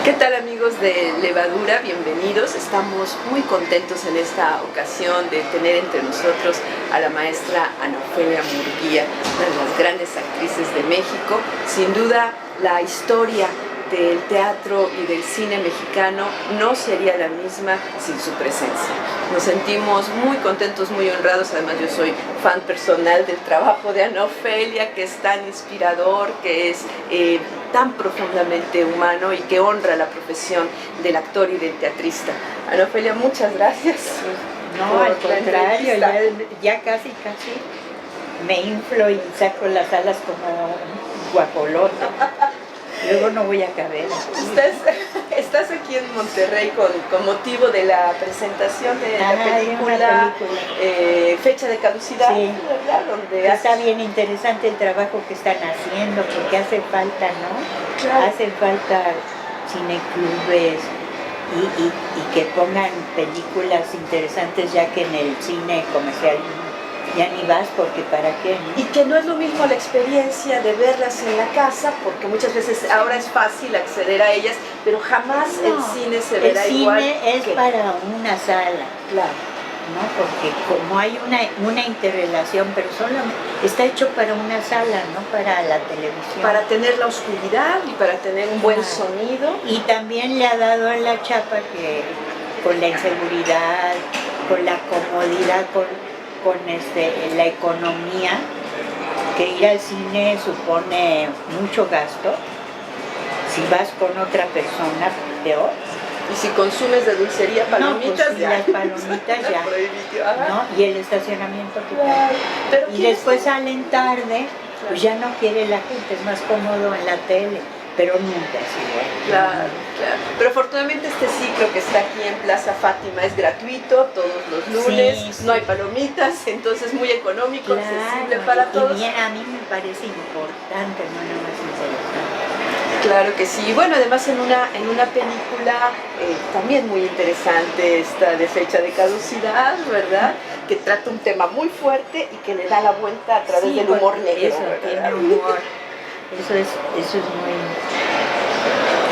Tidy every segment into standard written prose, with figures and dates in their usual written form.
¿Qué tal, amigos de Levadura? Bienvenidos. Estamos muy contentos en esta ocasión de tener entre nosotros a la maestra Ana Ofelia Murguía, una de las grandes actrices de México. Sin duda, la historia del teatro y del cine mexicano no sería la misma sin su presencia. Nos sentimos muy contentos, muy honrados. Además, yo soy fan personal del trabajo de Ana Ofelia, que es tan inspirador, que es tan profundamente humano y que honra la profesión del actor y del teatrista. Ana Ofelia, muchas gracias. No, al contrario, ya casi me inflo y saco las alas como un guajolote. Luego no voy a caber. Estás aquí en Monterrey con motivo de la presentación de la película Fecha de Caducidad, sí, ¿verdad? Donde está bien interesante el trabajo que están haciendo, porque hace falta, ¿no? Claro. Hace falta cineclubes y que pongan películas interesantes, ya que en el cine comercial ya ni vas, porque ¿para qué? ¿No? Y que no es lo mismo la experiencia de verlas en la casa, porque muchas veces ahora es fácil acceder a ellas, pero jamás el cine se verá igual. El cine es para una sala, claro, ¿no? Porque como hay una interrelación, pero solamente está hecho para una sala, no para la televisión. Para tener la oscuridad y para tener un buen sonido. Y también le ha dado a la chapa que con la inseguridad, con la comodidad, con la economía, que ir al cine supone mucho gasto. Si vas con otra persona, peor. Y si consumes de dulcería, palomitas, no, pues, ya. Las palomitas ya. ¿No? Y el estacionamiento que Pero y después salen tarde, pues ya no quiere la gente, es más cómodo en la tele. Pero nunca es igual. Claro, claro. Pero afortunadamente este ciclo que está aquí en Plaza Fátima es gratuito todos los lunes, sí. No hay palomitas, entonces muy económico, accesible para todos. Y bien, a mí me parece importante, no nada más interesante. Claro que sí. Bueno, además en una película también muy interesante, esta de Fecha de Caducidad, ¿verdad? Que trata un tema muy fuerte y que le da la vuelta a través del humor negro. Eso, tiene humor.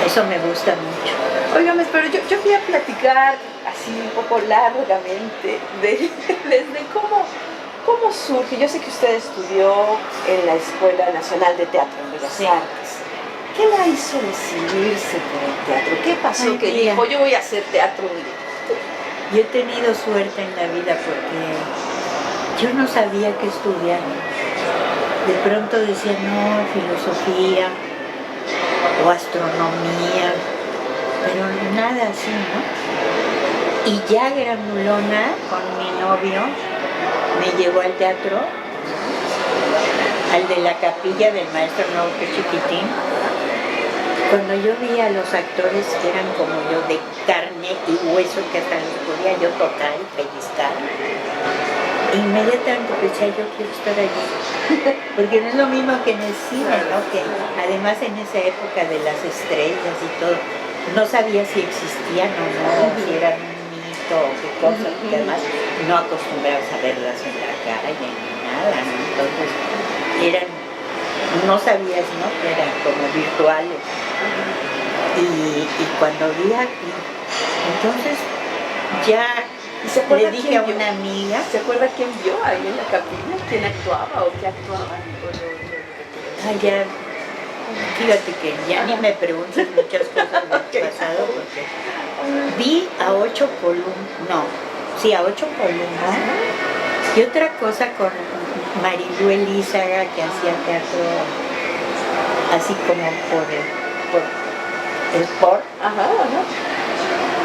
Eso me gusta mucho. Óigame, pero yo voy a platicar así un poco largamente desde cómo surge. Yo sé que usted estudió en la Escuela Nacional de Teatro en Bellas Artes. ¿Qué la hizo decidirse por el teatro? ¿Qué pasó que dijo, yo voy a hacer teatro? Yo he tenido suerte en la vida porque yo no sabía qué estudiar. De pronto decía, no, filosofía o astronomía, pero nada así, ¿no? Y ya grandulona, con mi novio, me llevó al teatro, al de la capilla del maestro Norte Chiquitín. Cuando yo vi a los actores que eran como yo, de carne y hueso, que hasta los podía yo tocar y pellizcar, inmediatamente pensé, yo quiero estar allí. Porque no es lo mismo que en el cine, ¿no? Que además en esa época de las estrellas y todo, no sabía si existían o no, si eran un mito o qué cosa, porque además no acostumbrabas a verlas en la calle ni nada, ¿no? Entonces no sabías, ¿no? Que eran como virtuales. Y cuando vi aquí, entonces ya le dije a una amiga. ¿Se acuerda quién vio ahí en la capilla? ¿Quién actuaba o qué actuaba? Ya, fíjate que ya ni me preguntes muchas cosas del pasado, porque vi a 8 columnas, a 8 columnas, y otra cosa con Marilu Elízaga, que hacía teatro así como por el sport.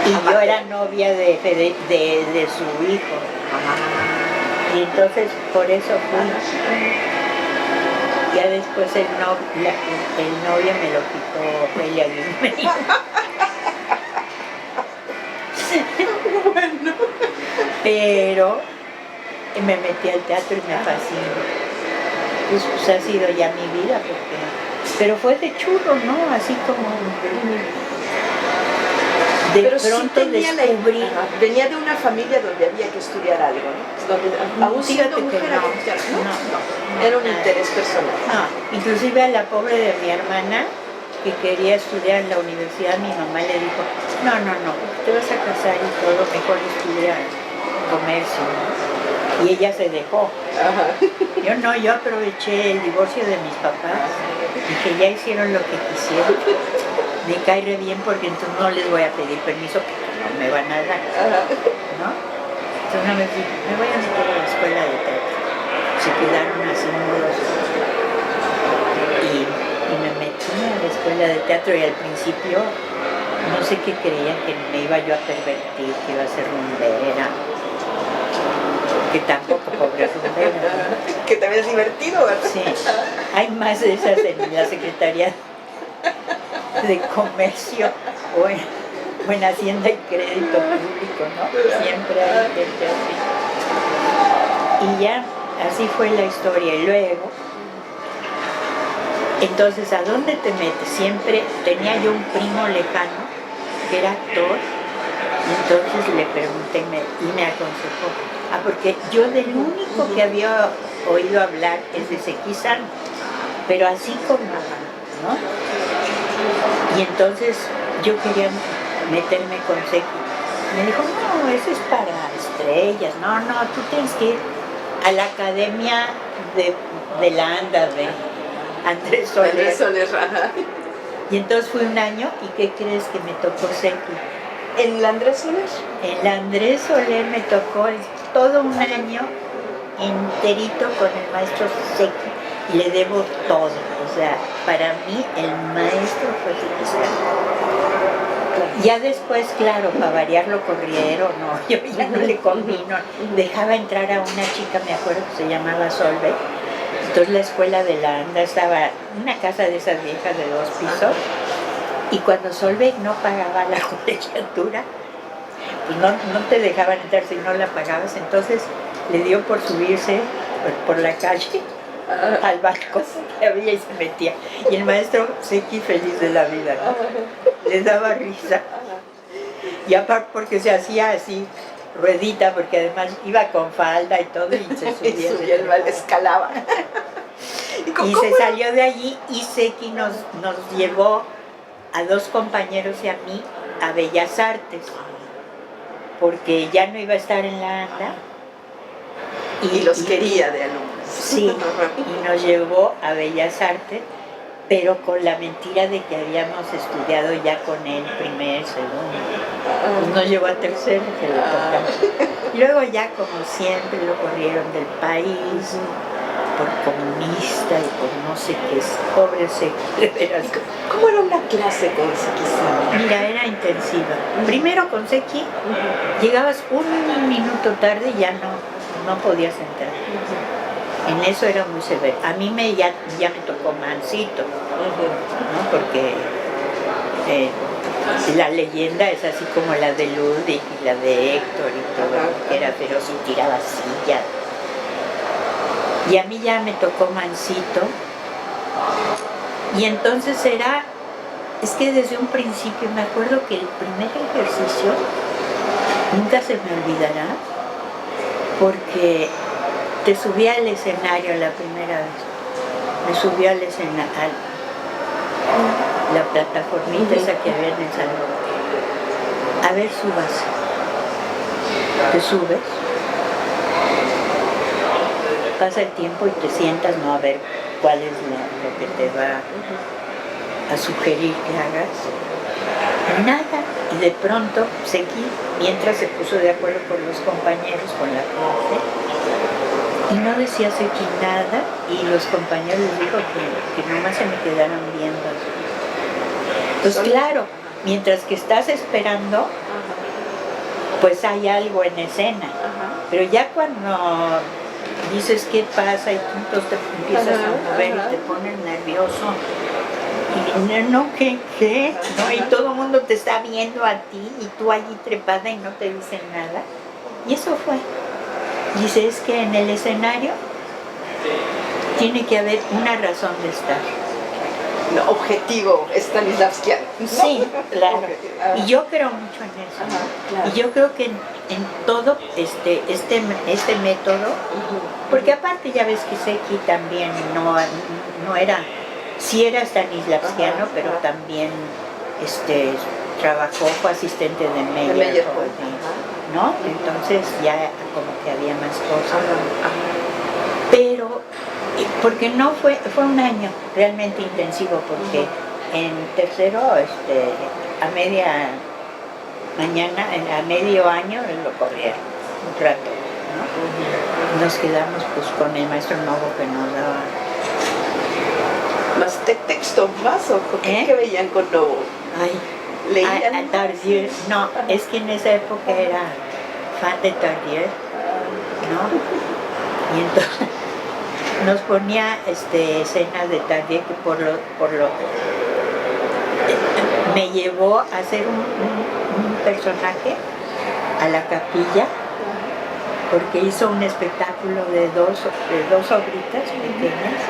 Y yo era novia de su hijo. Y entonces por eso fui. Ya después el novio me lo quitó Ofelia Guillermo. Bueno. Pero me metí al teatro y me fascinó. Pues ha sido ya mi vida, pero fue de churro, ¿no? Así como de pronto descubrí. Venía de una familia donde había que estudiar algo, ¿no? Donde, aún siendo mujer, no, era un interés personal. No, inclusive a la pobre de mi hermana que quería estudiar en la universidad, mi mamá le dijo, no, te vas a casar y todo, mejor estudia comercio, ¿no? Y ella se dejó. Ajá. Yo aproveché el divorcio de mis papás y que ya hicieron lo que quisieron. Me cae re bien porque entonces no les voy a pedir permiso porque no me van a dar, ¿no? Entonces una vez dije, me voy a meter a la escuela de teatro. Se quedaron así mudos. Y me metí a la escuela de teatro y al principio no sé qué creían, que me iba yo a pervertir, que iba a ser rumbera. Que tampoco, pobre rumbera, ¿no? Que también es divertido, ¿verdad? Sí, hay más de esas en la Secretaría de Comercio o en Hacienda y Crédito Público, ¿no? Siempre hay gente así. Y ya, así fue la historia. Y luego, entonces, ¿a dónde te metes? Siempre tenía yo un primo lejano que era actor, y entonces le pregunté y me aconsejó. Porque yo del único que había oído hablar es de Sequizano, pero así como, ¿no? Y entonces yo quería meterme con Sequi. Me dijo, no, eso es para estrellas, no, tú tienes que ir a la academia de la ANDA, de Andrés Soler. Andrés Soler, ajá. Y entonces fui un año, ¿y qué crees que me tocó Sequi? ¿En la Andrés Soler? En la Andrés Soler me tocó todo un año enterito con el maestro Sequi y le debo todo. O sea, para mí el maestro fue Sequizano. Ya después, claro, para variar lo corrieron, no, yo ya no le convino. Dejaba entrar a una chica, me acuerdo que se llamaba Solveig. Entonces la escuela de la ANDA estaba en una casa de esas viejas de 2 pisos. Y cuando Solveig no pagaba la colegiatura, pues no te dejaban entrar si no la pagabas. Entonces le dio por subirse por la calle al balcón que había y se metía. Y el maestro Sequi feliz de la vida, ¿no? Le daba risa. Y aparte porque se hacía así, ruedita, porque además iba con falda y todo y se subía. Escalaba. Y se salió de allí y Sequi nos llevó a 2 compañeros y a mí a Bellas Artes, porque ya no iba a estar en la ANDA. Y los quería de alumnos. Sí, y nos llevó a Bellas Artes, pero con la mentira de que habíamos estudiado ya con él primer, segundo. Pues nos llevó a tercero, que le tocaba. Y luego ya, como siempre, lo corrieron del país, por comunista y por no sé qué, pobre Sequi. ¿Cómo era una clase con Sequizano? Mira, era intensiva. Primero con Sequi, llegabas un minuto tarde y ya no podías entrar. En eso era muy severo. A mí ya me tocó Mancito, ¿no? Porque la leyenda es así como la de Ludwig y la de Héctor y todo, que era feroz y tiraba sillas. Y a mí ya me tocó Mancito. Y entonces es que desde un principio me acuerdo que el primer ejercicio nunca se me olvidará, porque te subí al escenario la primera vez. Me subí al escenario, la plataformita esa que había en el salón. A ver, subas. Te subes. Pasa el tiempo y te sientas, ¿no? A ver cuál es lo que te va a sugerir que hagas. Nada. Y de pronto, Sequi, mientras se puso de acuerdo con los compañeros, con la clase, y no decía Sequi nada, y los compañeros les dijo que nomás se me quedaran viendo. Entonces, claro, mientras que estás esperando, pues hay algo en escena. Pero ya cuando dices qué pasa y tú entonces te empiezas a mover y te pones nervioso. Y no, ¿qué? ¿No? Y todo el mundo te está viendo a ti y tú allí trepada y no te dicen nada. Y eso fue. Dice, es que en el escenario tiene que haber una razón de estar. No, objetivo Stanislavskiano, ¿no? Sí, claro. Y yo creo mucho en eso. Claro. Y yo creo que en todo este método, porque aparte ya ves que Sequi también no era sí era stanislavskiano, Ajá, pero ajá. también trabajó, fue asistente de De Meyerhold, Meyerhold, ¿no? Entonces ya como que había más cosas. ajá. Pero, porque no fue un año realmente intensivo, porque en tercero, a media mañana, a medio año lo corrieron un rato, ¿no? Nos quedamos pues con el maestro nuevo que nos daba. ¿Más texto más o qué veían cuando Ay, leían? Tardieu, no, es que en esa época era fan de Tardieu, ¿no? Y entonces nos ponía escenas de Tardieu que me llevó a hacer un personaje a la capilla, porque hizo un espectáculo de dos obritas pequeñas,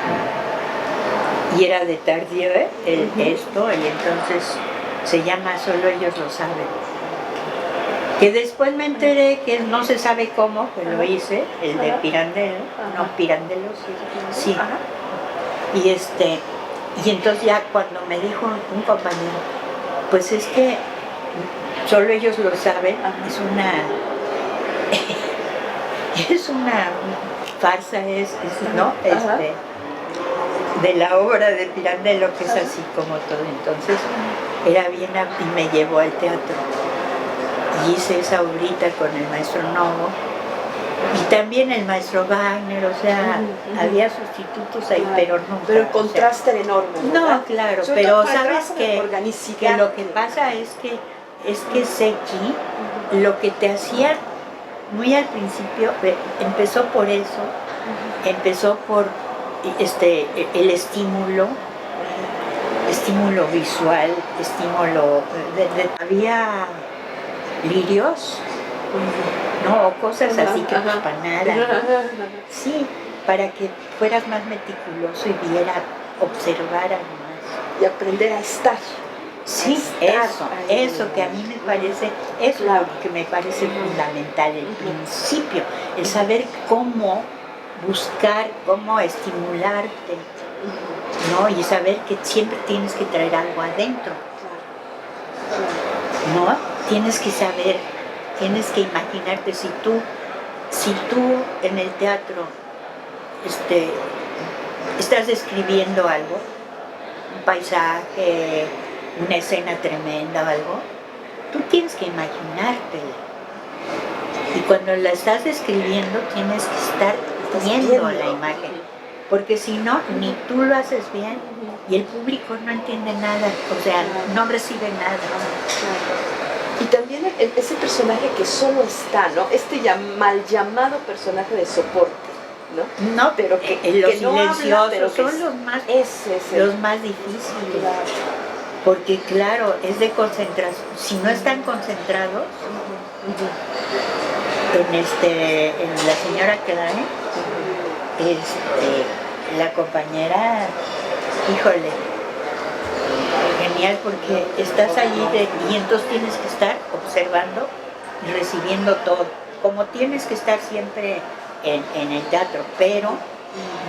y era de Tardieu, esto, y entonces se llama Solo ellos lo saben. Que después me enteré que no se sabe cómo, que lo hice, el de Pirandello, no, Pirandello, sí. Y entonces ya cuando me dijo un compañero, pues es que Solo ellos lo saben, es una farsa, ¿no? De la obra de Pirandello, que es así como todo. Entonces era bien, y me llevó al teatro. Y hice esa obrita con el maestro Novo y también el maestro Wagner, o sea, había sustitutos ahí, pero no. Pero el contraste era enorme, ¿verdad? No, claro, sobre pero todo sabes que lo que pasa es que Seki, lo que te hacía muy al principio, empezó por eso, empezó por el estímulo visual, había lirios, ¿no? O cosas así que te espanaran, ¿no? Sí, para que fueras más meticuloso y observaras más. Y aprender a estar. Sí, eso que a mí me parece, es lo que me parece fundamental, el principio, el saber cómo buscar, cómo estimularte, ¿no? Y saber que siempre tienes que traer algo adentro, ¿no? Tienes que saber, tienes que imaginarte, si tú en el teatro estás describiendo algo, un paisaje, una escena tremenda o algo, tú tienes que imaginártela. Y cuando la estás escribiendo tienes que estar viendo la imagen, porque si no, ni tú lo haces bien y el público no entiende nada, o sea, no recibe nada. Y también ese personaje que solo está, ¿no? Mal llamado personaje de soporte, ¿no? No, pero que que los no silenciosos habla, pero son los más difíciles. Claro. Porque claro, es de concentración. Si no están concentrados en la señora Klein, la compañera, híjole, genial, porque estás allí y entonces tienes que estar observando y recibiendo todo, como tienes que estar siempre en el teatro, pero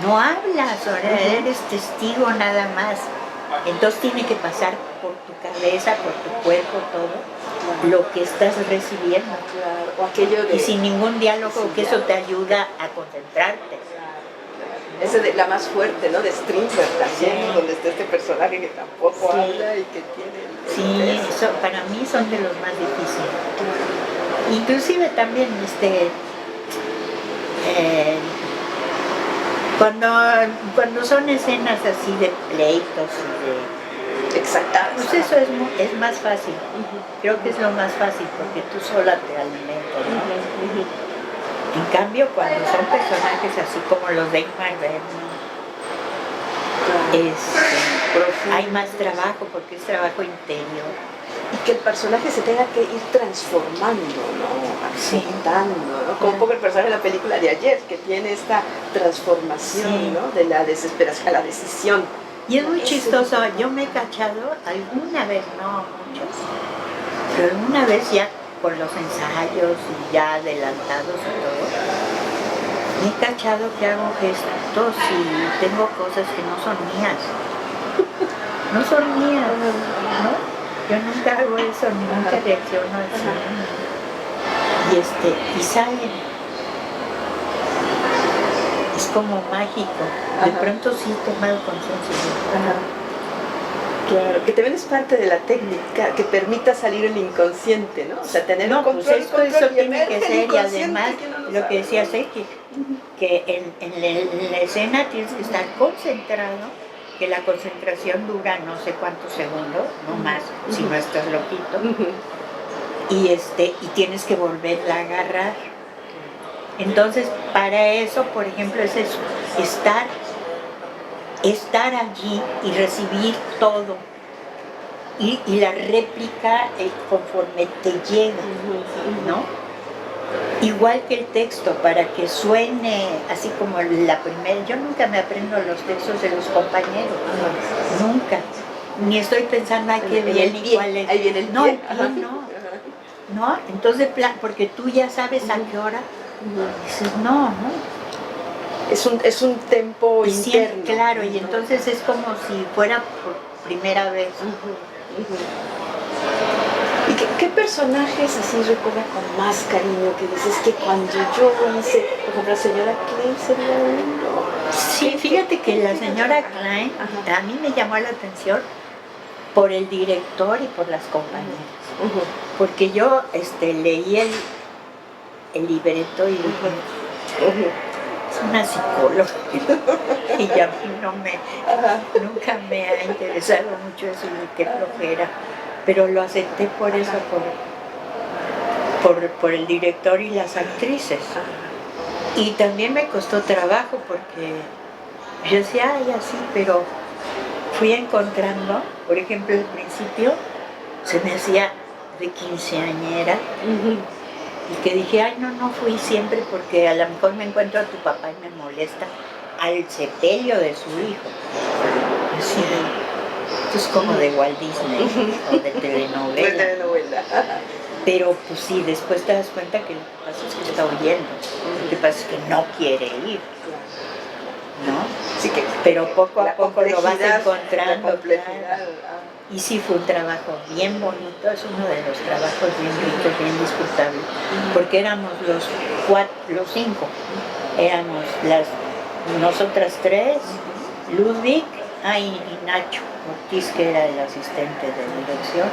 no hablas, eres testigo nada más. Entonces tiene que pasar por tu cabeza, por tu cuerpo, todo lo que estás recibiendo. Claro. O aquello de... Y sin ningún diálogo, que eso te ayuda a concentrarte. Ese de la más fuerte, ¿no? De Strindberg también, ¿no? Donde está este personaje que tampoco habla y que tiene... Sí, para mí son de los más difíciles. Inclusive también cuando son escenas así de pleitos y de... Exacto. Pues eso es más fácil. Creo que es lo más fácil, porque tú sola te alimentas, ¿no? En cambio, cuando son personajes así como los de Ingmar Bergman, hay más trabajo, porque es trabajo interior. Y que el personaje se tenga que ir transformando, ¿no? Aceptando, ¿no? Como un poco el personaje de la película de ayer, que tiene esta transformación, ¿no? De la desesperación a la decisión. Y es muy chistoso. Yo me he cachado alguna vez, no muchos, pero alguna vez ya por los ensayos y ya adelantados y todo, me he cachado que hago gestos y tengo cosas que no son mías. no son mías, ¿no? Yo nunca hago eso, nunca reacciono así. Y salen. Es como mágico. De pronto sí he tomado conciencia. Claro, que también es parte de la técnica, que permita salir el inconsciente, ¿no? O sea, tener un control, pues eso tiene que ser, y además lo que decía Seki, que en la escena tienes que estar concentrado, que la concentración dura no sé cuántos segundos, no más, si no estás loquito, y tienes que volverla a agarrar. Entonces, para eso, por ejemplo, es eso, estar allí y recibir todo. Y la réplica conforme te llega, ¿no? Igual que el texto, para que suene así como la primera. Yo nunca me aprendo los textos de los compañeros, nunca. Ni estoy pensando, ay, qué bien, y cuál es. Ahí viene el no, pie. No, entonces, porque tú ya sabes a qué hora, dices, no. Es un tempo interno. Claro, y entonces es como si fuera por primera vez. ¿Y qué personajes así recuerda con más cariño? Que dices que cuando yo hice, por ejemplo, la señora Klein sería uno. Sí, fíjate que la señora Klein a mí me llamó la atención por el director y por las compañeras. Porque yo leí el libreto y dije, es una psicóloga. Y a mí nunca me ha interesado mucho eso, ni qué flojera. Pero lo acepté por eso, por el director y las actrices. Y también me costó trabajo porque yo decía, ay, así, pero fui encontrando, por ejemplo, al principio se me hacía de quinceañera. Y que dije, ay, no fui siempre porque a lo mejor me encuentro a tu papá y me molesta al sepelio de su hijo. Así, esto es como de Walt Disney o de telenovela. Pero pues sí, después te das cuenta que lo que pasa es que está huyendo, lo que pasa es que no quiere ir, ¿no? Sí, pero poco a poco lo vas encontrando. Claro. Y sí, fue un trabajo bien bonito, es uno de los trabajos bien ricos, bien disfrutables, porque éramos los cinco, éramos nosotras tres, Ludwig, y Nacho Ortiz, que era el asistente de dirección,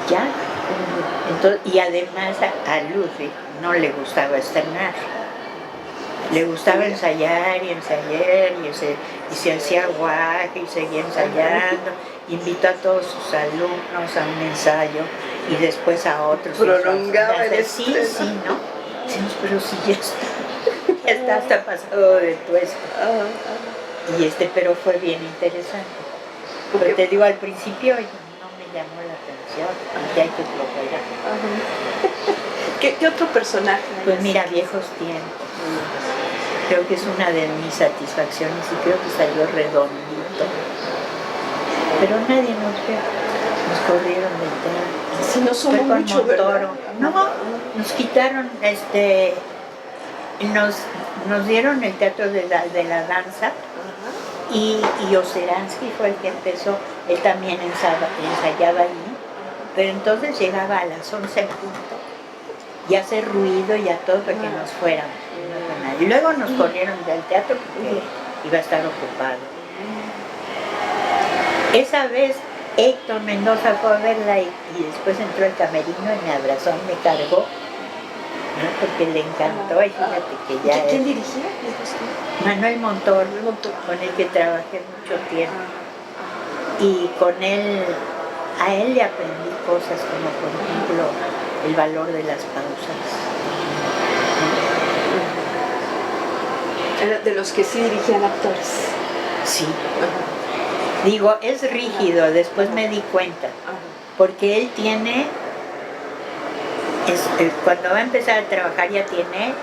ya. Entonces, y además a Ludwig no le gustaba estrenar, le gustaba ensayar y se hacía guaje y seguía ensayando, invitó a todos sus alumnos a un ensayo y después a otros. Prolongaba el estreno. Sí, ¿no? Decimos, pero si ya está hasta pasado de tuesto. Y pero fue bien interesante. Pero te digo, al principio no me llamó la atención, ya hay que flojera. ¿Qué otro personaje? Pues mira, Viejos Tiempos. Creo que es una de mis satisfacciones y creo que salió redondito. Pero nadie nos corrieron del tema. Si no somos mucho, Montoro. No, nos quitaron, nos dieron el teatro de la danza. Y Oceransky fue el que empezó, él también ensayaba ahí, pero entonces llegaba a las 11 en punto y hace ruido y a todo para que nos fuéramos. Y luego nos corrieron del teatro porque iba a estar ocupado. Esa vez Héctor Mendoza fue a verla y después entró al camerino y me abrazó, me cargó, ¿no? Porque le encantó y fíjate que ya... ¿Quién dirigía? Manuel Montoro, con el que trabajé mucho tiempo. Y con a él le aprendí cosas como por ejemplo el valor de las pausas. Era de los que sí dirigían actores. Sí. Digo, es rígido, después me di cuenta, porque él tiene, cuando va a empezar a trabajar ya tiene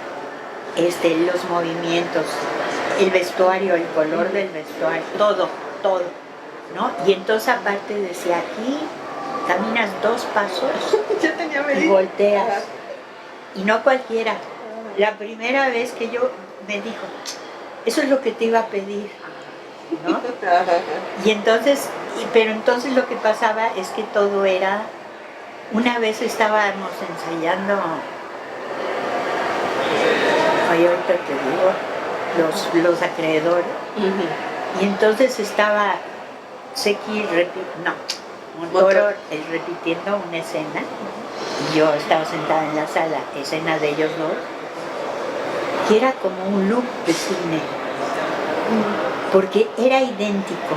los movimientos, el vestuario, el color del vestuario, todo, ¿no? Y entonces aparte decía, aquí caminas 2 pasos y volteas, y no cualquiera. La primera vez que me dijo, eso es lo que te iba a pedir, ¿no? Y entonces pero entonces lo que pasaba es que todo era, una vez estábamos ensayando, ahí ahorita te digo, los acreedores, y entonces estaba Seki, Montoro repitiendo una escena, y yo estaba sentada en la sala, escena de ellos dos, que era como un loop de cine, porque era idéntico.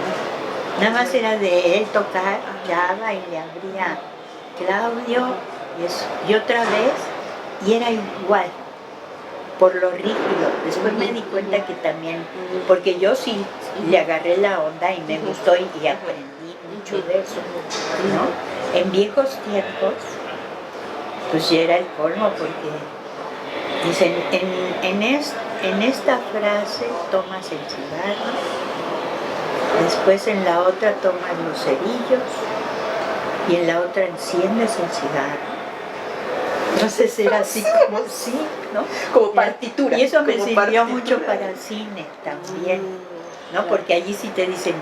Nada más era de él tocar, llava y le abría Claudio y otra vez, y era igual, por lo rígido. Después me di cuenta que también, porque yo sí le agarré la onda y me gustó y aprendí mucho de eso, ¿no? En viejos tiempos, pues ya era el colmo, porque dicen, en esta frase tomas el cigarro, después en la otra tomas los cerillos y en la otra enciendes el cigarro. Entonces era así como, sí, ¿no? Como partitura. Y eso me sirvió partitura. mucho para el cine también, ¿no? Porque allí sí te dicen,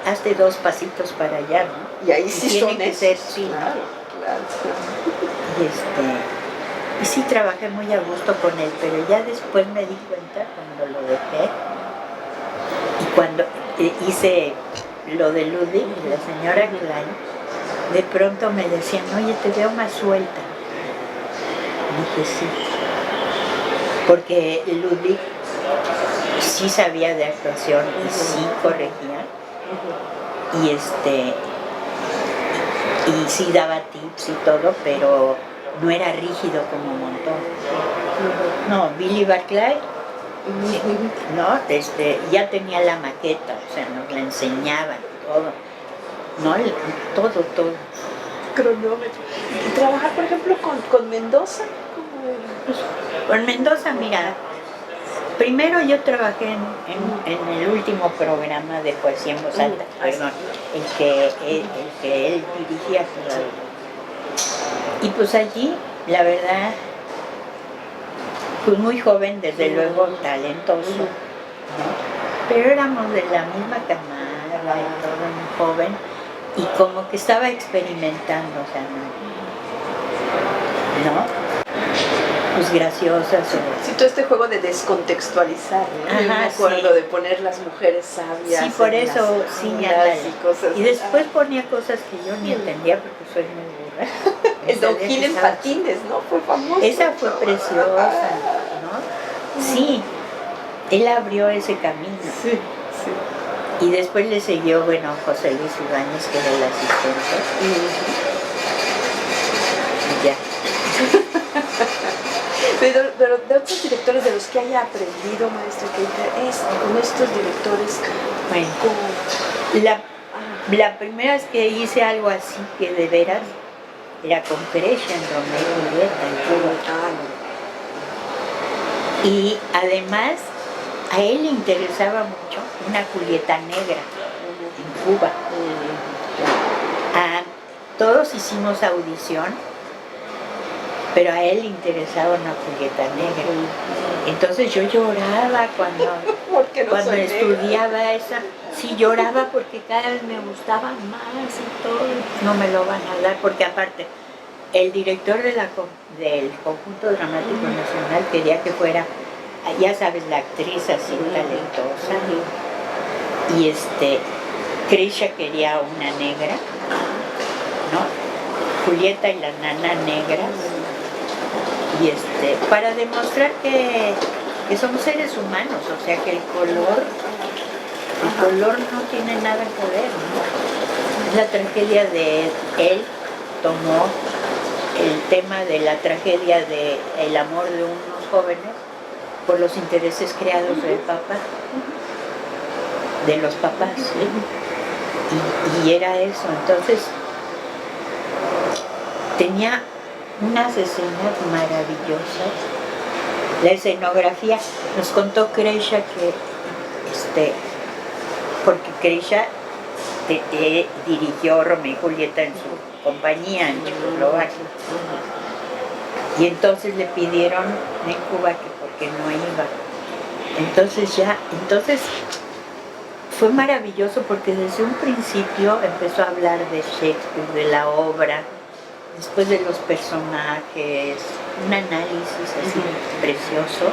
hazte 2 pasitos para allá, ¿no? Y ahí sí tiene son que ser, sí, claro, ¿no? claro. Y sí trabajé muy a gusto con él, pero ya después me di cuenta cuando lo dejé y cuando hice lo de Ludwig, la señora Klein, de pronto me decían, oye, te veo más suelta. Dije sí, porque Ludwig sí sabía de actuación y sí corregía, y sí daba tips y todo, pero no era rígido como Montón. No, Billy Barclay, ¿no? Ya tenía la maqueta, o sea, nos la enseñaban todo, ¿no? Todo. Cronómetro. ¿Y trabajar, por ejemplo, con Mendoza? Con Mendoza, mira, primero yo trabajé en el último programa de Poesía en Voz Alta, perdón, el que él dirigía. Y pues allí, la verdad, pues muy joven, desde luego talentoso, ¿no? Pero éramos de la misma camada y todo, muy joven, y como que estaba experimentando, o sea, ¿no? Pues graciosas. Sí, todo este juego de descontextualizar, ¿no? Yo me acuerdo de poner las mujeres sabias. Sí, por eso, sí, y después ponía cosas que yo ni entendía porque soy muy burra. El Don Gil en patines, ¿no? Fue famoso. Esa fue preciosa, ¿no? Sí, él abrió ese camino. Sí. Y después le siguió, bueno, José Luis Ibáñez, que era el asistente. Y ya. Pero de otros directores de los que haya aprendido, maestra, que con estos directores. Bueno, la primera vez que hice algo así, que de veras, era con Crecha en Romeo y Julieta en Cuba. Y además, a él le interesaba mucho una Julieta negra en Cuba. Todos hicimos audición, pero a él le interesaba una Julieta negra. Entonces yo lloraba cuando estudiaba esa. Sí, lloraba porque cada vez me gustaba más y todo. No me lo van a dar, porque aparte, el director del Conjunto Dramático Nacional quería que fuera, ya sabes, la actriz así talentosa. Y Krisha quería una negra, ¿no? Julieta y la nana negras. Y para demostrar que somos seres humanos, o sea que el color no tiene nada que ver, ¿no? Es la tragedia de él, tomó el tema de la tragedia del amor de unos jóvenes por los intereses creados del papá, de los papás, y era eso. Entonces tenía unas escenas maravillosas. La escenografía, nos contó Kreisha que porque Kreisha dirigió Romeo y Julieta en su compañía en Checoslovaquia, y entonces le pidieron en Cuba que porque no iba. Entonces fue maravilloso porque desde un principio empezó a hablar de Shakespeare, de la obra, después de los personajes, un análisis así precioso.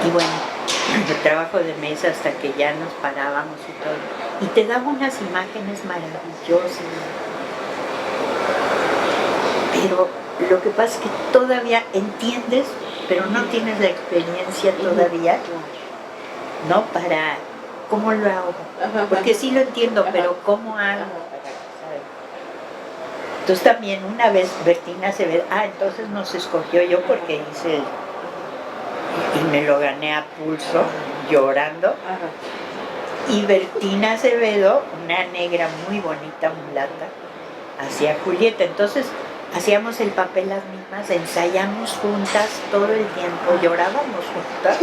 Y bueno, el trabajo de mesa hasta que ya nos parábamos y todo. Y te daba unas imágenes maravillosas. Pero lo que pasa es que todavía entiendes, pero no tienes la experiencia todavía, ¿no? Para cómo lo hago. Porque sí lo entiendo, pero ¿cómo hago? Entonces también una vez Bertina Acevedo, entonces nos escogió yo porque hice y me lo gané a pulso, llorando. Y Bertina Acevedo, una negra muy bonita, mulata, hacía Julieta. Entonces hacíamos el papel las mismas, ensayamos juntas todo el tiempo, llorábamos juntas.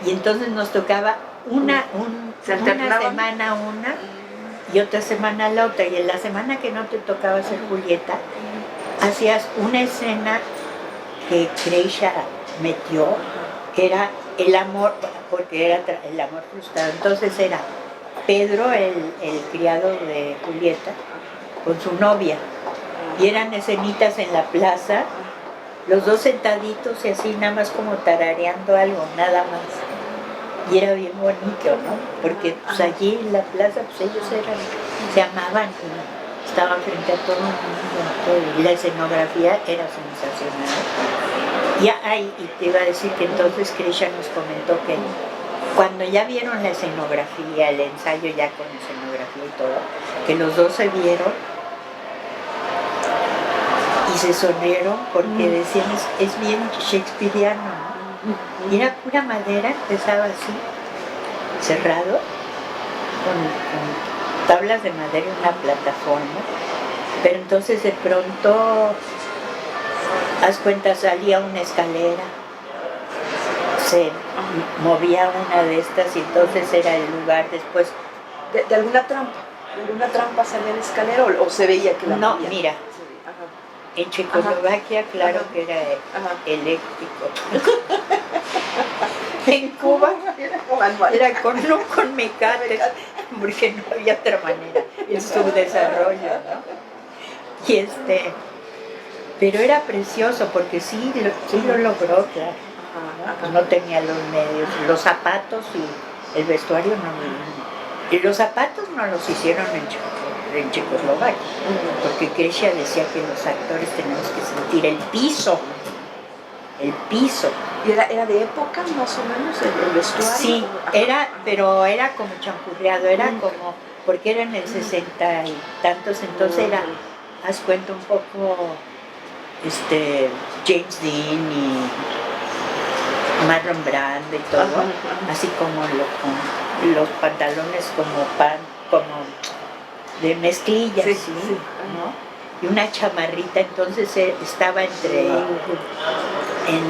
Y entonces nos tocaba una semana una y otra semana la otra. Y en la semana que no te tocaba hacer Julieta, hacías una escena que Kreisha metió, que era el amor, porque era el amor frustrado. Entonces era Pedro, el criado de Julieta, con su novia. Y eran escenitas en la plaza, los dos sentaditos y así, nada más como tarareando algo, nada más. Y era bien bonito, ¿no? Porque pues allí en la plaza, pues ellos se amaban, estaban frente a todo el mundo, y la escenografía era sensacional. Y te iba a decir que entonces Kreisha nos comentó que cuando ya vieron la escenografía, el ensayo ya con escenografía y todo, que los dos se vieron y se sonrieron porque decían, es bien shakespeariano, ¿no? Y era pura madera, empezaba así, cerrado, con tablas de madera en una plataforma, pero entonces de pronto, haz cuenta, salía una escalera, se movía una de estas y entonces era el lugar después. ¿De alguna trampa? ¿De alguna trampa salía la escalera o se veía que la No, movía? mira, en Checoslovaquia, claro que era eléctrico. En Cuba era con mecates, porque no había otra manera en su desarrollo, ¿no? Y pero era precioso porque sí lo logró, claro. No tenía los medios, los zapatos y el vestuario no. Y los zapatos no los hicieron en Checoslovaquia, porque Kreisha decía que los actores tenemos que sentir el piso. ¿Y era de época más o menos el vestuario? Sí, pero era como champurreado, era como, porque era en el 60 y tantos, entonces era, haz cuenta un poco, James Dean y Marlon Brando y todo, así como con los pantalones como de mezclilla, sí, ¿no? Y una chamarrita, entonces estaba en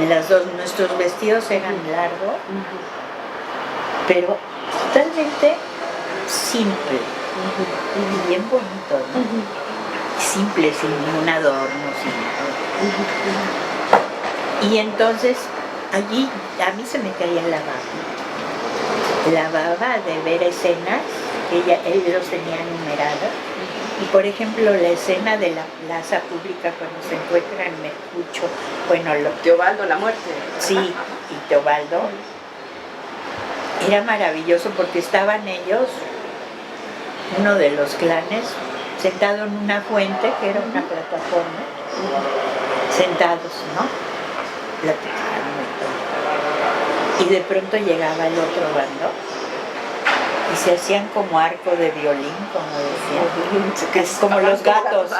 las dos, nuestros vestidos eran largos, pero totalmente simple, y bien bonito, ¿no? Simple, sin ningún adorno, sin nada. Y entonces allí a mí se me caía la baba de ver escenas que ellos tenían numeradas. Y por ejemplo la escena de la plaza pública cuando se encuentran Mercucho, Teobaldo, la muerte. Sí, y Teobaldo, era maravilloso porque estaban ellos, uno de los clanes, sentado en una fuente que era una plataforma, sentados, ¿no? Platicando y todo. Y de pronto llegaba el otro bando y se hacían como arco de violín, como decían, como los gatos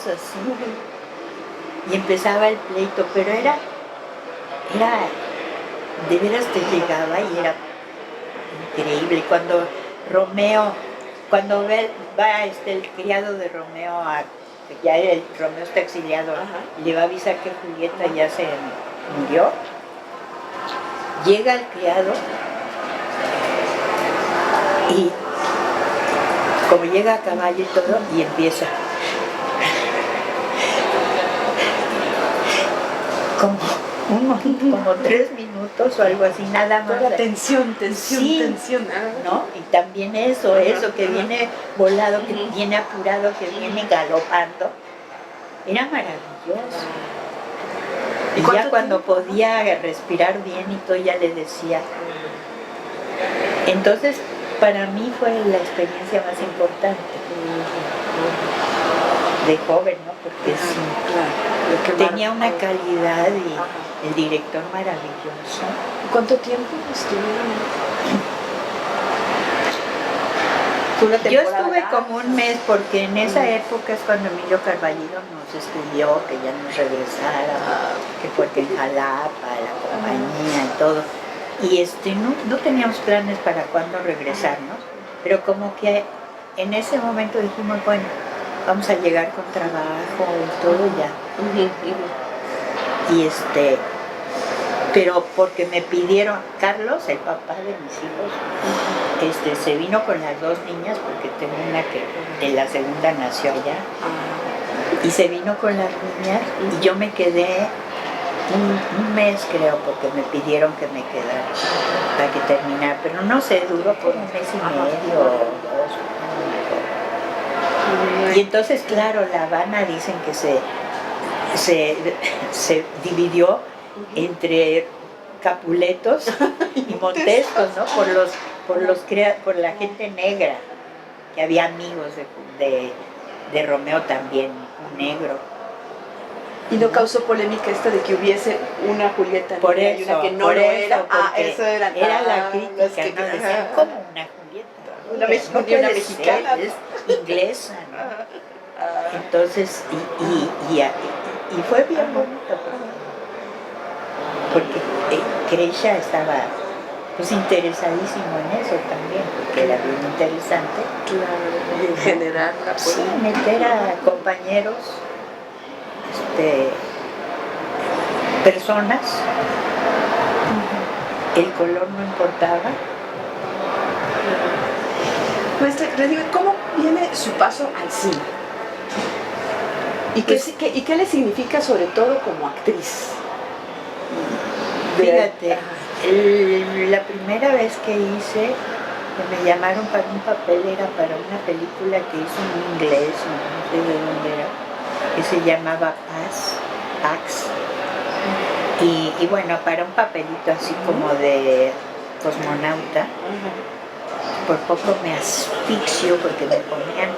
así. Y empezaba el pleito, pero era de veras te llegaba y era increíble. Cuando va el criado de Romeo, Romeo está exiliado, le va a avisar que Julieta ya se murió, llega el criado y como llega a caballo y todo, y empieza como 3 minutos o algo así, nada más. Toda la tensión, Sí, tensión. ¿no? Y también eso que viene volado, que viene apurado, que viene galopando, era maravilloso. Y ya cuando podía respirar bien y todo, ya le decía. Entonces, para mí fue la experiencia más importante de joven, ¿no? Porque sí, tenía una calidad y el director maravilloso. ¿Cuánto tiempo estuvieron? Yo estuve como un mes porque en esa época es cuando Emilio Carballido nos escribió que ya nos regresara, que porque en Jalapa, la compañía y todo. Y no teníamos planes para cuándo regresarnos, pero como que en ese momento dijimos, bueno, vamos a llegar con trabajo y todo ya. Y pero porque me pidieron, Carlos, el papá de mis hijos, se vino con las 2 niñas, porque tengo una que en la segunda nació allá, y se vino con las niñas, y yo me quedé un mes, creo, porque me pidieron que me quedara para que terminara, pero no sé, duró por 1 mes y medio o 2. Y entonces, claro, La Habana dicen que se dividió entre Capuletos y Montescos, ¿no? Por la gente negra, que había amigos de Romeo también, un negro. ¿Y no causó polémica esta de que hubiese una Julieta por negra eso, y una que no lo era? Eso era la crítica, ¿no? Decían, ¿cómo una Julieta? Una mexicana, es inglesa, ¿no? Entonces, y fue bien bonito, porque Kreisha estaba pues interesadísimo en eso también, porque era bien interesante. Claro, y en general la polémica. Sí, meter a compañeros, personas, el color no importaba. Maestra, le digo, ¿cómo viene su paso al cine? ¿Y qué le significa sobre todo como actriz? Fíjate, la primera vez que que me llamaron para un papel era para una película que hizo en inglés, no sé de dónde era, que se llamaba Pax. Y bueno, para un papelito así como de cosmonauta, por poco me asfixio porque me ponían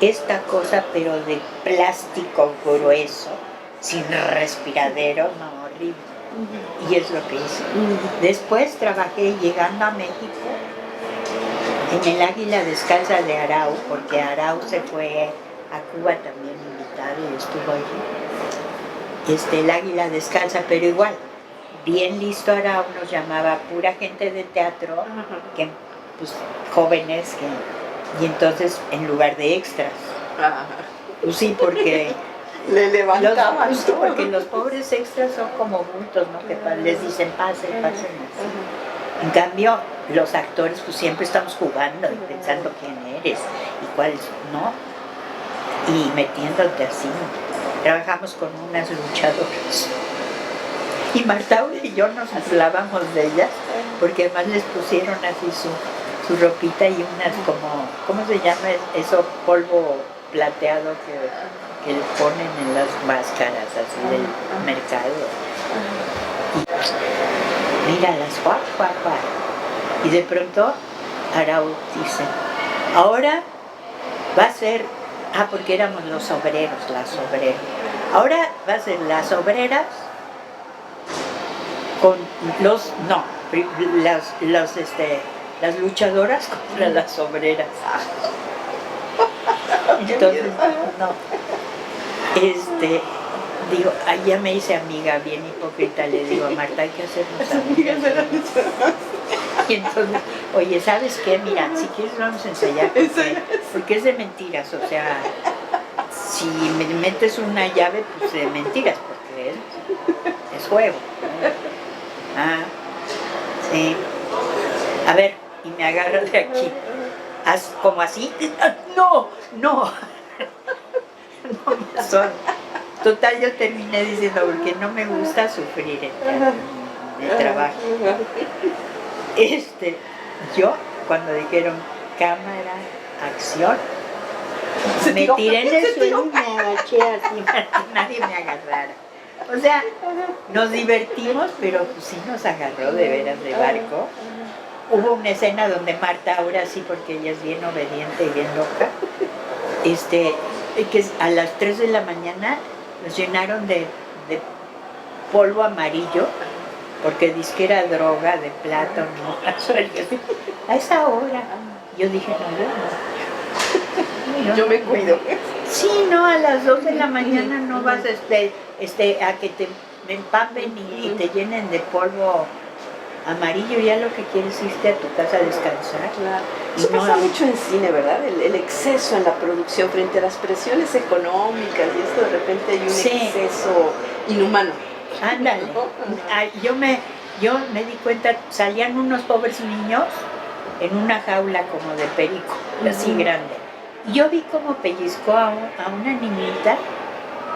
esta cosa pero de plástico grueso, sin respiradero, no, horrible. Y es lo que hice. Después trabajé llegando a México en el Águila Descalza de Arau, porque Arau se fue a Cuba también invitado y estuvo allí. El Águila Descalza, pero igual, bien listo Arau, nos llamaba pura gente de teatro, que, pues, jóvenes, y entonces en lugar de extras. Pues sí, porque le levantaban porque los pobres extras son como bultos, ¿no? Que les dicen pasen así. En cambio, los actores pues siempre estamos jugando y pensando quién eres y cuál es, ¿no? Y metiéndote así. Trabajamos con unas luchadoras. Y Marta y yo nos burlábamos de ellas, porque además les pusieron así su ropita y unas como, ¿cómo se llama eso? Polvo plateado que le ponen en las máscaras así del mercado. Y míralas, guau. Y de pronto Arau dice, ahora va a ser, porque éramos los obreros, las obreras. Ahora va a ser las obreras con las luchadoras contra las obreras. Entonces, digo, ya me hice amiga bien hipócrita, le digo a Marta, hay que hacernos amigas. Y entonces, oye, ¿sabes qué? Mira, si quieres vamos a ensayar, porque es de mentiras, o sea, si me metes una llave, pues de mentiras, porque es juego. Sí. A ver, y me agarra de aquí, como así, no son. Total, yo terminé diciendo, porque no me gusta sufrir en el trabajo. Yo, cuando dijeron cámara, acción, me tiré en el suelo y me agaché así para que nadie me agarrara. O sea, nos divertimos, pero pues sí nos agarró de veras de barco. Hubo una escena donde Marta, ahora sí, porque ella es bien obediente y bien loca, que a las 3 de la mañana nos llenaron de polvo amarillo, porque dice que era droga de plátano, a esa hora. Yo dije, no, yo me cuido. Sí, no, a las 2 de la mañana no vas a que te empapen y te llenen de polvo amarillo. Ya lo que quieres es irte a tu casa a descansar. Claro. Eso pasa mucho en cine, ¿verdad? El exceso en la producción frente a las presiones económicas, y esto de repente hay un exceso inhumano. Ándale. Yo me di cuenta, salían unos pobres niños en una jaula como de perico, así grande. Yo vi cómo pellizcó a una niñita,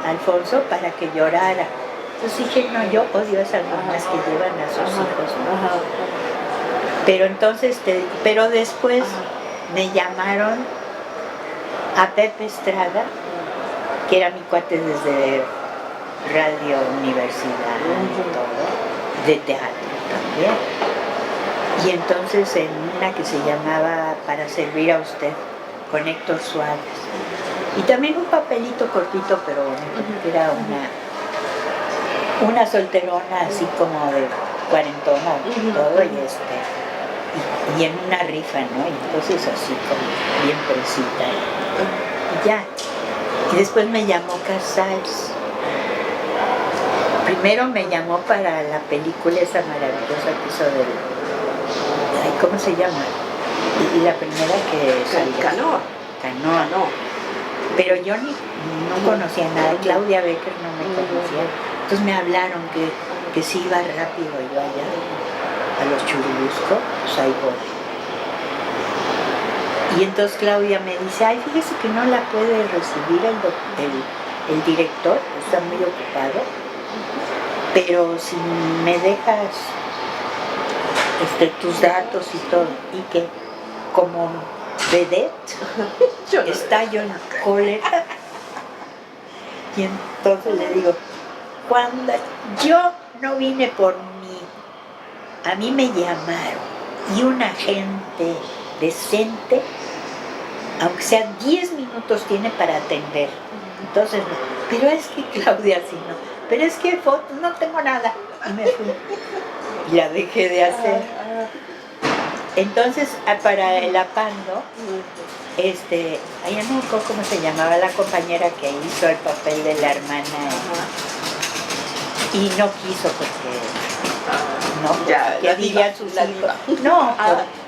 Alfonso, para que llorara. Entonces dije, no, yo odio a esas mamás que llevan a sus hijos, ¿no? Pero entonces, pero después me llamaron a Pepe Estrada, que era mi cuate desde Radio Universidad y todo, de teatro también. Y entonces en una que se llamaba Para servir a usted, con Héctor Suárez. Y también un papelito cortito, pero bonito, que era una solterona así como de cuarentona y todo, y en una rifa, ¿no? Y entonces así como bien fresita. Y ya. Y después me llamó Casals. Primero me llamó para la película esa maravillosa que hizo ¿cómo se llama? Y la primera que salió. Canoa. Pero yo no conocía nada, Claudia Becker no me conocía. Entonces me hablaron que si iba rápido yo allá a los Churubusco, pues ahí voy. Y entonces Claudia me dice, ay, fíjese que no la puede recibir el director, está muy ocupado, pero si me dejas tus datos y todo, y que como vedette está yo en cólera. Y entonces le digo, cuando yo no vine por mí, a mí me llamaron, y una gente decente, aunque sea 10 minutos tiene para atender. Entonces, pero es que Claudia sí no, pero es que fotos, no tengo nada. Y me fui. Y la dejé de hacer. Entonces, para el Apando, no me acuerdo cómo se llamaba la compañera que hizo el papel de la hermana, y no quiso porque no, ya, ¿qué dirían sus hijos? No,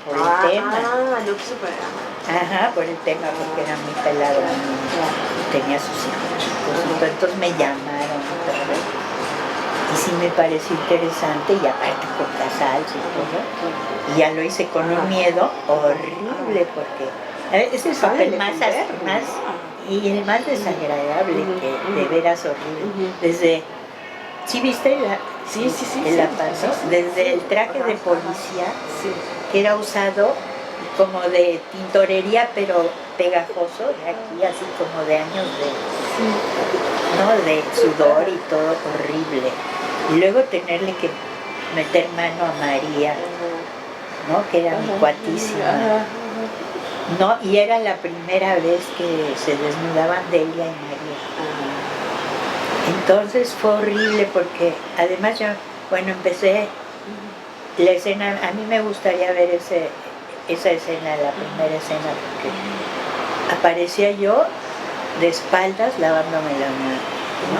por el tema. No quiso para... Por el tema, porque era muy pelado y tenía sus hijos chicos. Entonces me llamaron otra vez. Y sí me pareció interesante, y aparte con Casals y todo. Y ya lo hice con un miedo horrible, porque es el papel más y el más desagradable, que de veras horrible. Desde, ¿sí viste el Apando? Desde el traje de policía, que era usado como de tintorería, pero pegajoso, de aquí, así como de años de sudor y todo horrible. Y luego tenerle que meter mano a María, ¿no? Que era mi cuatísima. No, y era la primera vez que se desnudaban Delia y María. Entonces fue horrible, porque además yo, empecé la escena, a mí me gustaría ver esa escena, la primera escena, porque aparecía yo de espaldas lavándome la mano, ¿no?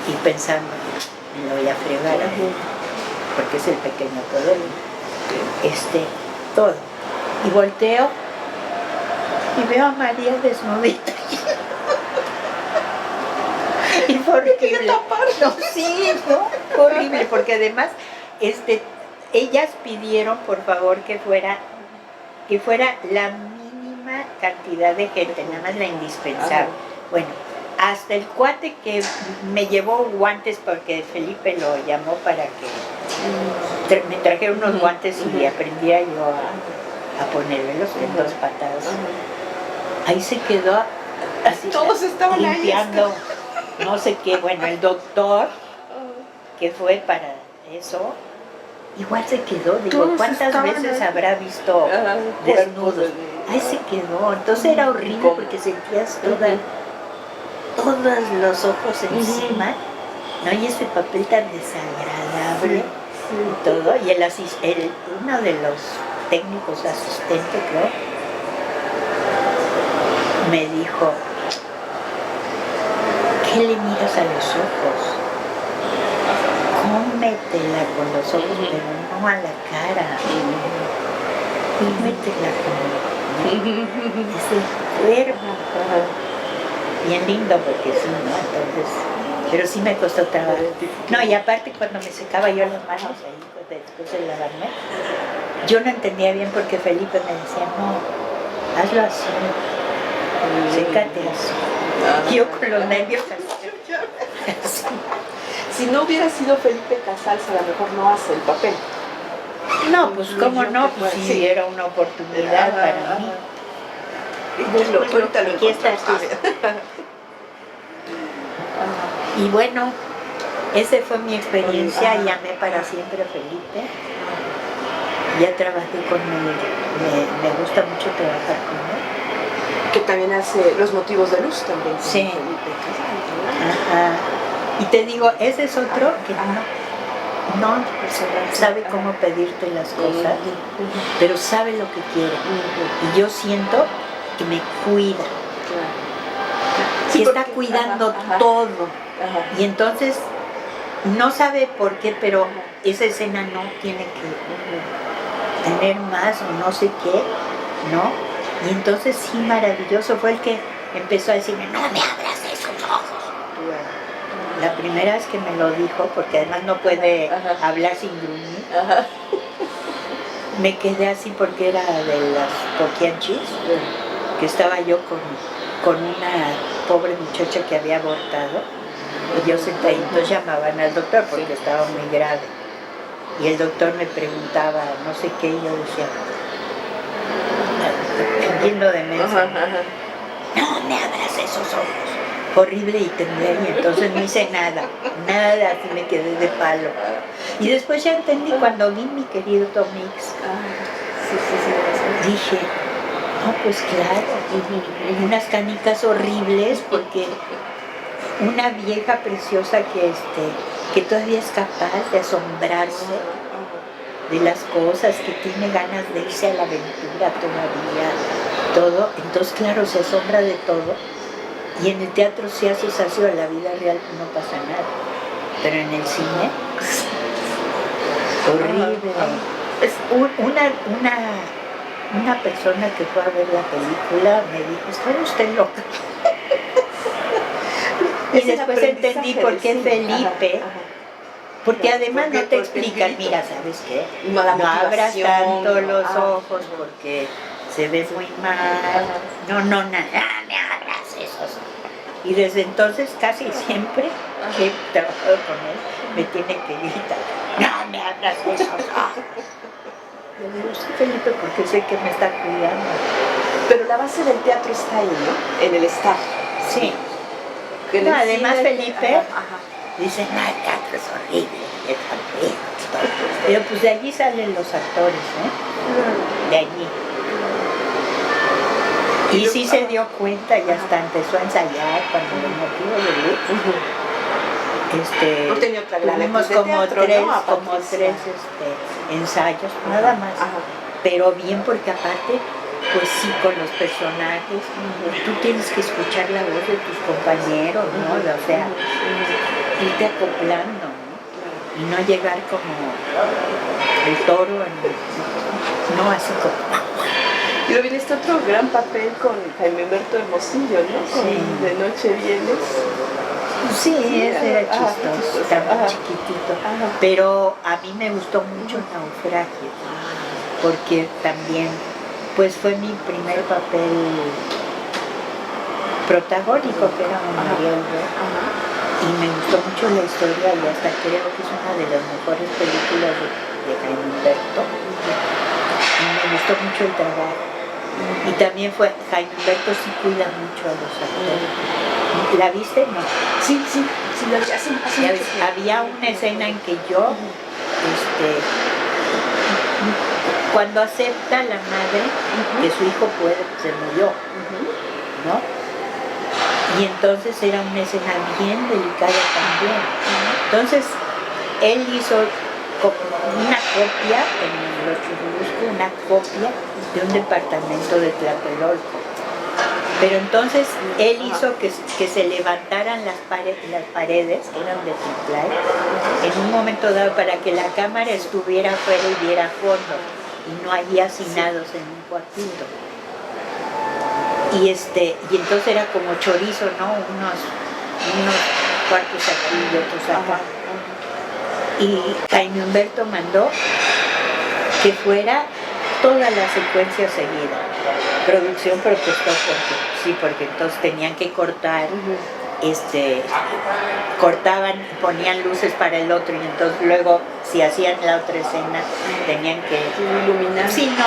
Y pensando, me lo voy a fregar, porque es el pequeño poder, todo. Y volteo y veo a María desnudita. Y fue horrible. Horrible, porque además ellas pidieron por favor que fuera la mínima cantidad de gente, nada más la indispensable. Bueno, hasta el cuate que me llevó guantes porque Felipe lo llamó para que me trajera unos guantes y aprendiera yo a ponérmelos en 2 patadas. Ahí se quedó así, todos estaban limpiando, no sé qué. Bueno, el doctor que fue para eso, igual se quedó. Digo, ¿cuántas veces habrá visto desnudos? Ahí se quedó. Entonces era horrible porque sentías todos los ojos encima, ¿no? Y ese papel tan desagradable y todo. Y uno de los técnicos asistentes, creo, me dijo, ¿qué le miras a los ojos? Cómetela con los ojos, pero no a la cara. Cómetela con ese cuerpo. Bien lindo porque sí, ¿no? Entonces, pero sí me costó trabajo. No, y aparte cuando me secaba yo las manos ahí, después de lavarme, yo no entendía bien porque Felipe me decía, no, hazlo así, sécate así. Yo con los nervios así. Si no hubiera sido Felipe Casals, a lo mejor no hace el papel. No, pues cómo no, pues sí, era una oportunidad para mí. Cuéntalo, aquí está. Y bueno, esa fue mi experiencia. Llamé para siempre a Felipe. Ya trabajé con él. Me gusta mucho trabajar con él. Que también hace Los Motivos de Luz también. Sí. Felipe Casals. Ajá. Y te digo, ese es otro que no sabe cómo pedirte las cosas, pero sabe lo que quiere. Y yo siento que me cuida. Sí, está cuidando todo. Y entonces no sabe por qué, pero esa escena no tiene que tener más o no sé qué, ¿no? Y entonces sí, maravilloso. Fue el que empezó a decirme, no me abras esos ojos. La primera vez que me lo dijo, porque además no puede hablar sin gruñir, me quedé así porque era de las poquianchis, que estaba yo con una pobre muchacha que había abortado, y yo sentada, y entonces llamaban al doctor porque estaba muy grave. Y el doctor me preguntaba no sé qué, y yo decía, fingiendo demencia, no me abras esos ojos. Horrible y temblé, y entonces no hice nada, así me quedé de palo. Y después ya entendí cuando vi mi querido Tomix, dije, no, pues claro, unas canicas horribles porque una vieja preciosa que todavía es capaz de asombrarse de las cosas, que tiene ganas de irse a la aventura todavía, todo, entonces claro, se asombra de todo. Y en el teatro si haces así, o en la vida real no pasa nada, pero en el cine, horrible. Una persona que fue a ver la película me dijo, ¿está usted loca? Y después entendí por qué Felipe, porque además no te explican, mira, ¿sabes qué? No abras tanto los ojos porque se ve muy mal. No, nada, me abras esos. Y desde entonces casi siempre que he trabajado con él, me tiene que gritar, no me abras esos ojos. Yo digo, sí, Felipe, porque sé que me está cuidando. Pero la base del teatro está ahí, ¿no? En el estar. Sí. No, además Felipe dice, no, el teatro es horrible, es horrible. Pero pues de allí salen los actores, de allí. Y sí se dio cuenta y hasta empezó a ensayar cuando Los Motivos de Luz. No tenía otra gran tuvimos actriz de como teatro, tres, ¿no? como tres ensayos, nada más. Pero bien, porque aparte, pues sí, con los personajes, tú tienes que escuchar la voz de tus compañeros, ¿no? O sea, irte acoplando, ¿no? Y no llegar como el toro, no así como... Y luego viene este otro gran papel con Jaime Humberto Hermosillo, ¿no? Con De Noche Vienes. Sí, ese era chistoso, estaba chiquitito. Pero a mí me gustó mucho Naufragio, porque también, pues fue mi primer papel protagónico, que era María Alberto. Y me gustó mucho la historia y hasta creo que es una de las mejores películas de Jaime Humberto. Y me gustó mucho el trabajo. Y también Jaime Humberto sí cuida mucho a los actores. ¿La viste? No. Sí, la vi hace mucho tiempo. Había una escena en que yo, cuando acepta la madre que su hijo se murió, ¿no? Y entonces era una escena bien delicada también. Entonces, él hizo una copia, en los Churubusco, una copia de un departamento de Tlatelolco. Pero entonces él hizo que se levantaran las paredes, eran de Tiplay, en un momento dado para que la cámara estuviera afuera y diera fondo, y no había hacinados en un cuartito. Y entonces era como chorizo, ¿no? Unos cuartos aquí y otros acá. Y Jaime Humberto mandó que fuera toda la secuencia seguida. Producción protestó porque entonces tenían que cortar, cortaban, ponían luces para el otro y entonces luego si hacían la otra escena tenían que iluminar. Sí, ¿no?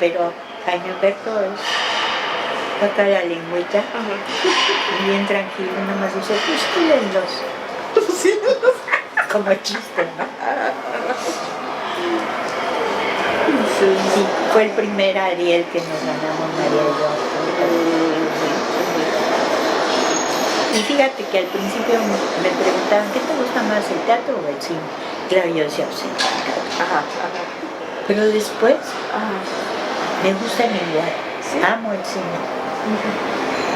Pero Jaime Humberto saca la lengüita bien tranquilo, nada más dice, fustílenlos. Como chiste, ¿no? Sí, fue el primer Ariel que nos ganamos María y yo. Y fíjate que al principio me preguntaban, ¿qué te gusta más, el teatro o el cine? Claro, yo decía, sí, pero después me gustan igual, ¿sí? Amo el cine,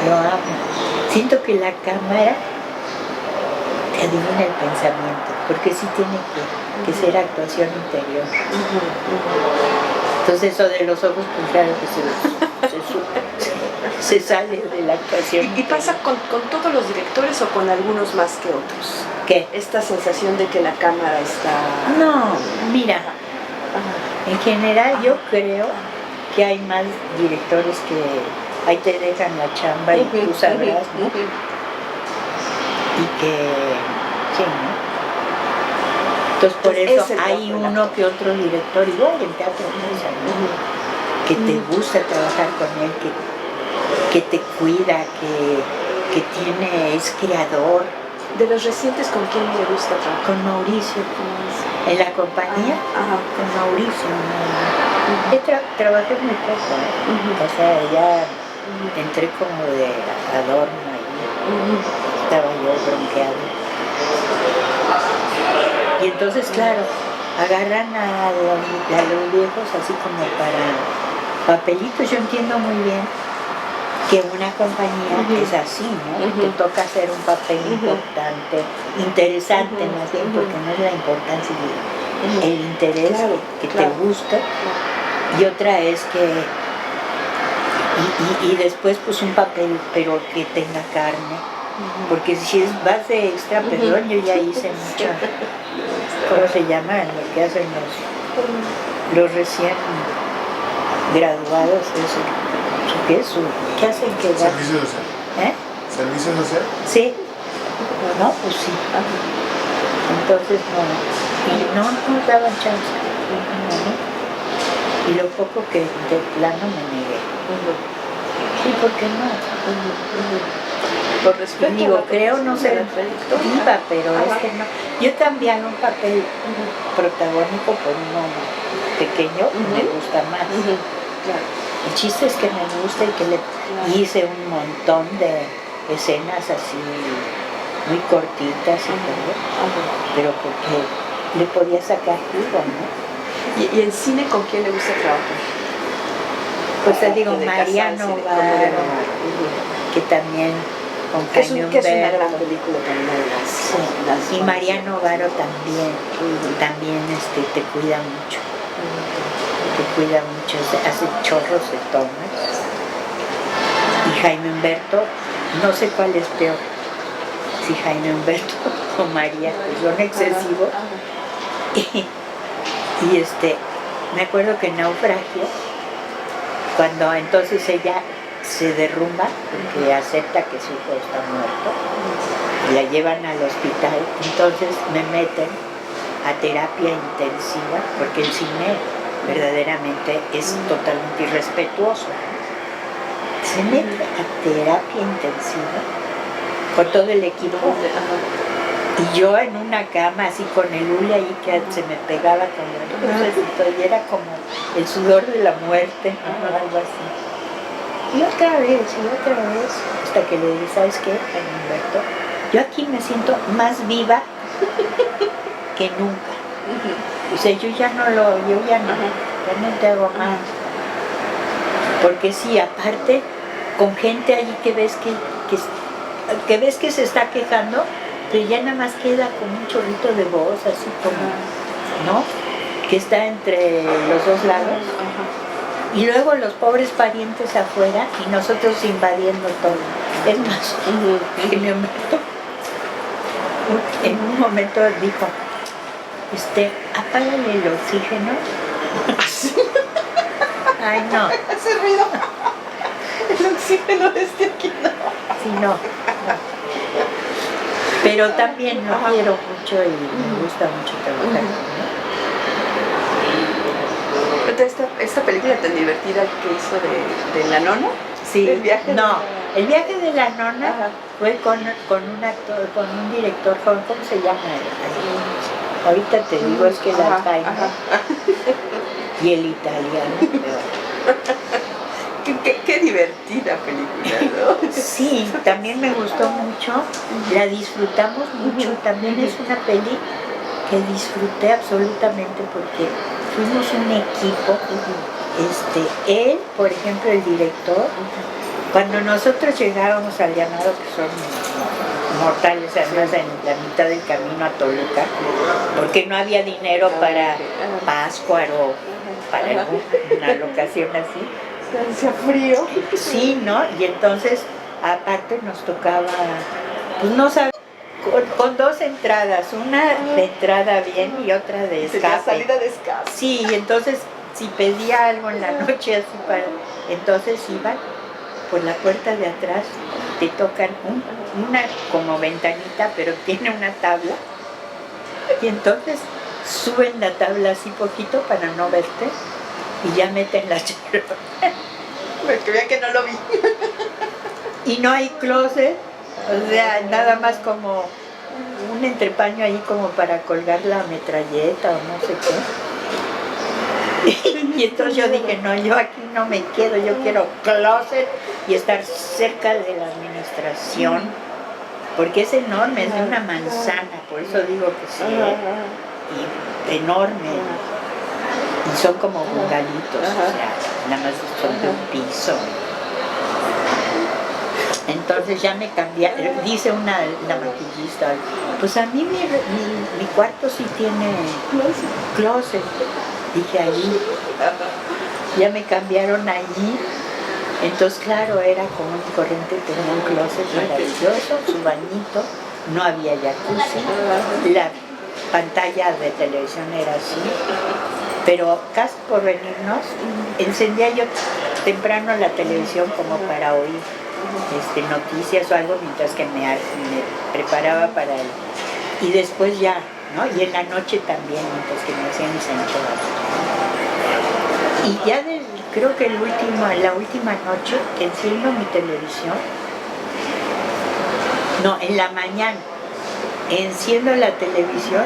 lo amo. Siento que la cámara te adivina el pensamiento, porque sí tiene que ser actuación interior. Entonces eso de los ojos, pues claro que se sale de la actuación. ¿Y pasa con todos los directores o con algunos más que otros? ¿Qué? Esta sensación de que la cámara está... No, mira, en general yo creo que hay más directores que ahí te dejan la chamba y tú sabrás, ¿no? Y que, sí, ¿no? Entonces por eso hay uno que otro director, igual en teatro, ¿no? Que te gusta trabajar con él, que te cuida, que es creador. ¿De los recientes con quién le gusta trabajar? Con Mauricio. ¿En la compañía? Con Mauricio. Trabajé muy poco, o sea, ya entré como de adorno ahí, estaba yo bronqueado. Y entonces, claro, agarran a los viejos así como para papelitos. Yo entiendo muy bien que una compañía es así, ¿no? Te toca hacer un papel importante, interesante más bien, porque no es la importancia, el interés que te gusta. Y otra es que, y después pues un papel, pero que tenga carne, porque si vas de extra, perdón, yo ya hice mucho, ¿cómo se llama? Lo que hacen los recién graduados, ¿qué hacen? ¿Servicio social? ¿Servicio social? Sí. No, pues sí. Entonces no nos daban chance. Y lo poco que de plano me negué. Sí, ¿por qué no? Por respeto. Digo, creo no ser viva, pero es que no. Yo cambiar un papel protagónico por uno pequeño me gusta más. El chiste es que me gusta y que le hice un montón de escenas así muy cortitas y todo, pero porque le podía sacar jugo, ¿no? ¿Y en cine con quién le gusta trabajar? Pues te digo, Mariano Varo, que también con Jaime Humberto. Que es una gran película también. Sí. Y Mariano Varo también te cuida mucho. Te cuida mucho, hace chorros de tomas. Y Jaime Humberto, no sé cuál es peor, si Jaime Humberto o María, que son excesivos. Y me acuerdo que en Naufragio, cuando entonces ella se derrumba porque acepta que su hijo está muerto. La llevan al hospital, entonces me meten a terapia intensiva, porque el cine verdaderamente es totalmente irrespetuoso. Se mete a terapia intensiva con todo el equipo. Y yo en una cama así con el hule ahí que se me pegaba como y era como el sudor de la muerte, ¿no? Algo así. Y otra vez, hasta que le dije, ¿sabes qué, Humberto? Yo aquí me siento más viva que nunca. O sea, yo ya no te hago más. Porque sí, aparte, con gente allí que ves que se está quejando, pero ya nada más queda como un chorrito de voz, así como, ¿no? Que está entre los dos lados. Y luego los pobres parientes afuera y nosotros invadiendo todo. Es más, mi Humberto en un momento dijo, apágale el oxígeno. Ay, no. Ese ruido. El oxígeno desde aquí, no. Sí, no. Pero también lo quiero mucho y me gusta mucho trabajar con él. Esta película tan divertida que hizo de la nona. Sí, el viaje el viaje de la nona fue con un actor, con un director joven, ¿cómo se llama? Ahorita te digo, es que el Alzheimer y el italiano. Qué divertida película, ¿no? Sí, también me gustó mucho, la disfrutamos mucho, también es una peli que disfruté absolutamente porque fuimos un equipo. Él, por ejemplo, el director, cuando nosotros llegábamos al llamado, que son mortales, además en la mitad del camino a Toluca, porque no había dinero para Pátzcuaro o para una locación así. Hacía frío. Sí, ¿no? Y entonces, aparte nos tocaba, pues no sabes, con dos entradas, una de entrada bien y otra de escape. Salida de escape. Sí, y entonces si pedía algo en la noche así entonces iban por la puerta de atrás, te tocan una como ventanita, pero tiene una tabla, y entonces suben la tabla así poquito para no verte, y ya meten la llave. Porque veía que no lo vi. Y no hay closet, o sea, nada más como un entrepaño ahí como para colgar la metralleta o no sé qué. Y entonces yo dije, no, yo aquí no me quedo, yo quiero closet y estar cerca de la administración, porque es enorme, es de una manzana, por eso digo que sí, y enorme. Y son como bungalitos, o sea, nada más son de un piso. Entonces ya me cambié, dice la maquillista, pues a mí mi cuarto sí tiene closet. Dije allí, ya me cambiaron allí. Entonces claro, era común y corriente, tenía un closet maravilloso, su bañito, no había jacuzzi, la pantalla de televisión era así, pero casi por venirnos, encendía yo temprano la televisión como para oír noticias o algo mientras que me preparaba para él. Y después ya, ¿no? Y en la noche también, mientras que me hacían mis anchoas. Y ya creo que la última noche que enciendo mi televisión, no, en la mañana, enciendo la televisión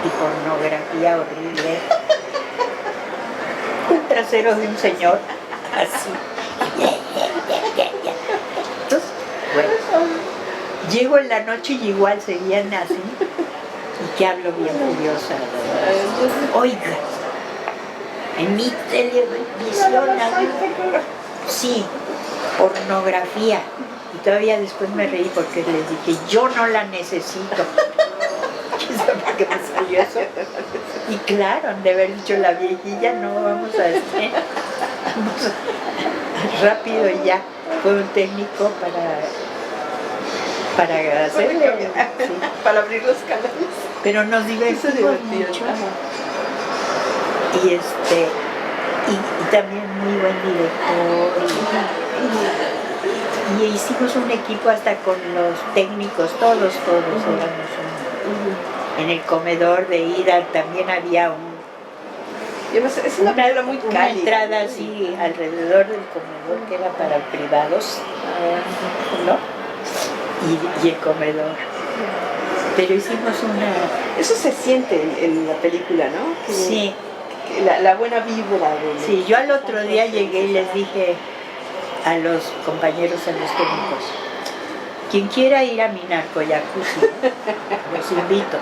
y pornografía horrible. Un trasero de un señor, así. Entonces, bueno, llego en la noche y igual seguían así. Y que hablo bien curiosa. Oiga, en mi televisión, sí, pornografía. Y todavía después me reí porque les dije, yo no la necesito. ¿Quién sabe por qué me salió eso? Y claro, han de haber dicho la viejilla, no, vamos rápido y ya. Fue un técnico para hacerle, sí. Para abrir los canales. Pero nos divertimos mucho. Y y también muy buen director. Y hicimos un equipo hasta con los técnicos, todos éramos en el comedor de ida también había es una película muy una cálida. entrada así alrededor del comedor que era para privados, ¿no? Y el comedor. Pero hicimos una... Eso se siente en la película, ¿no? Que, Sí. Que la buena vibra de... Sí, yo al otro día llegué y les dije a los compañeros en los técnicos, quien quiera ir a mi narcoyacuzzi, los invito.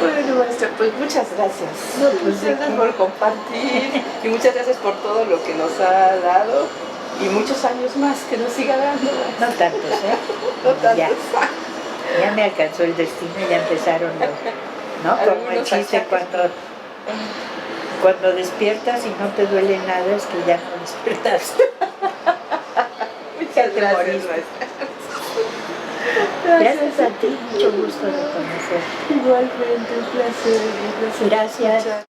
Bueno, maestra, pues muchas gracias. No, pues, muchas gracias por compartir y muchas gracias por todo lo que nos ha dado y muchos años más que nos siga dando. No tantos, ¿eh? No tantos. Ya me alcanzó el destino y ya empezaron los, ¿no? Como el chiste cuando despiertas y no te duele nada es que ya no despertaste. Muchas gracias, maestra. Gracias a ti, mucho gusto de conocer. Igualmente, un placer. Gracias.